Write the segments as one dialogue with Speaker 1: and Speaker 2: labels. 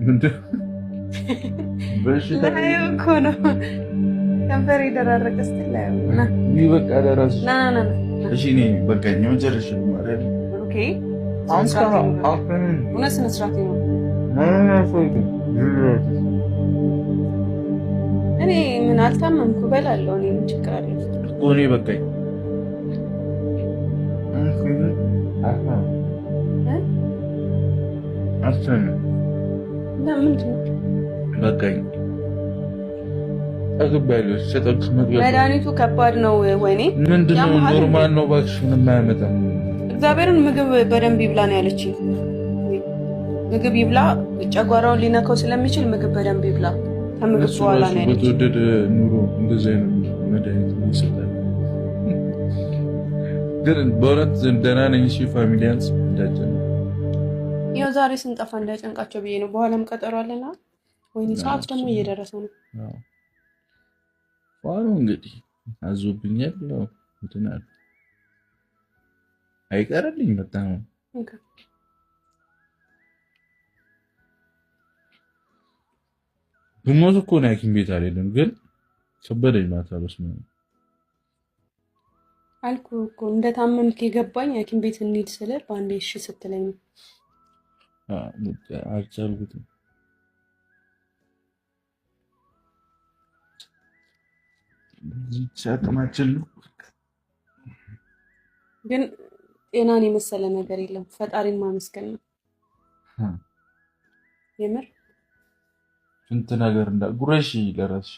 Speaker 1: ምንድን በሽታ
Speaker 2: እኮ ነው። ከንፈር የደራረቀ ስትል
Speaker 1: በቃ ለራስሽ እሺ። እኔ በቃ የመጨረሻ ማለት
Speaker 2: ኦኬ። እውነት ስነ ስርዓት ነው። እኔ ምን አልታመምኩ እበላለሁ። እኔ ምን ችግር አለ
Speaker 1: እኮ እኔ በቃኝ።
Speaker 2: ለምንድን ነው
Speaker 1: በቃኝ?
Speaker 2: መድኃኒቱ ከባድ ነው። ወይኔ
Speaker 1: ምንድን ነው? ኖርማል ነው እባክሽ፣ ምንም አያመጣም።
Speaker 2: እግዚአብሔርን ምግብ በደንብ ይብላ ነው ያለችኝ። ምግብ ይብላ፣ ጨጓራውን ሊነካው ስለሚችል ምግብ በደንብ ይብላ። ከምግብ በኋላ ነው ያለችኝ።
Speaker 1: በተወደደ ኑሮ እንደዚህ አይነት መድኃኒት ይሰጣል። ግን በእውነት ደህና ነኝ። እሺ ፋሚሊያንስ እንዳጨነ
Speaker 2: ያው ዛሬ ስንጠፋ እንዳይጨንቃቸው ብዬ ነው። በኋላም ቀጠሮ አለና ወይኔ ሰዓት ደግሞ እየደረሰ ነው።
Speaker 1: ዋው እንግዲህ አዞብኛል። ያው እንትናል አይቀርልኝ በጣም ብሞት እኮ ነው ሐኪም ቤት አልሄድም። ግን ከበደኝ ማታ በስመ አብ
Speaker 2: አልኩህ እኮ እንደታመምክ የገባኝ ሐኪም ቤት እንሂድ ስለ በአንዴ እሺ ስትለኝ ነው።
Speaker 1: አልቻልኩትም። አቅማችን ነው።
Speaker 2: ግን ጤናን የመሰለ ነገር የለም። ፈጣሪን ማመስገን ነው የምር።
Speaker 1: ስንት ነገር ጉረሽ ለራስሽ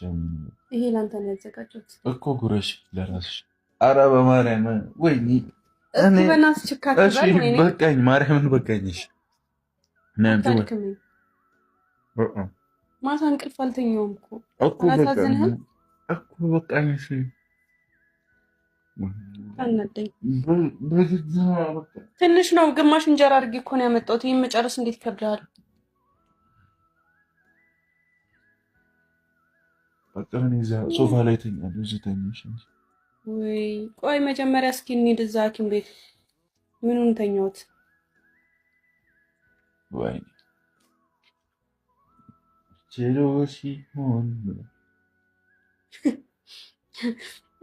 Speaker 2: ይሄ ላንተ ነው ያዘጋጀሁት
Speaker 1: እኮ ጉረሽ ለራስሽ። ኧረ በማርያም ወይኔ
Speaker 2: እኔ በእናትህ ችካት
Speaker 1: በቃኝ፣ ማርያምን በቃኝሽ።
Speaker 2: ማታ እንቅልፍ አልተኛውም
Speaker 1: እኮ በቃኝ።
Speaker 2: አናደኝ። ትንሽ ነው፣ ግማሽ እንጀራ አድርጌ እኮ ነው ያመጣሁት። ይሄን መጨረስ እንዴት ይከብዳል?
Speaker 1: በቃ እኔ እዛ ሶፋ ላይ ተኛለሁ። እዚህ ተኛሽ እንጂ
Speaker 2: ወይ ቆይ መጀመሪያ እስኪ እንሂድ እዛ ሐኪም ቤት። ምኑን ተኛሁት?
Speaker 1: ወይኔ ቼሎሲ ሆን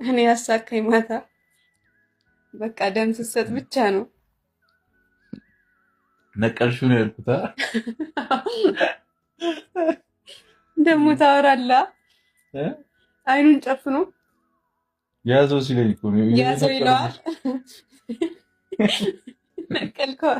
Speaker 2: እኔ ያሳካኝ ማታ በቃ ደም ስትሰጥ ብቻ ነው።
Speaker 1: ነቀልሽው ነው ያልኩት።
Speaker 2: ደግሞ ታወራለህ። አይኑን ጨፍኖ
Speaker 1: ያዘው ሲለኝ እኮ ነው
Speaker 2: ያዘው ይለዋል። ነቀልከው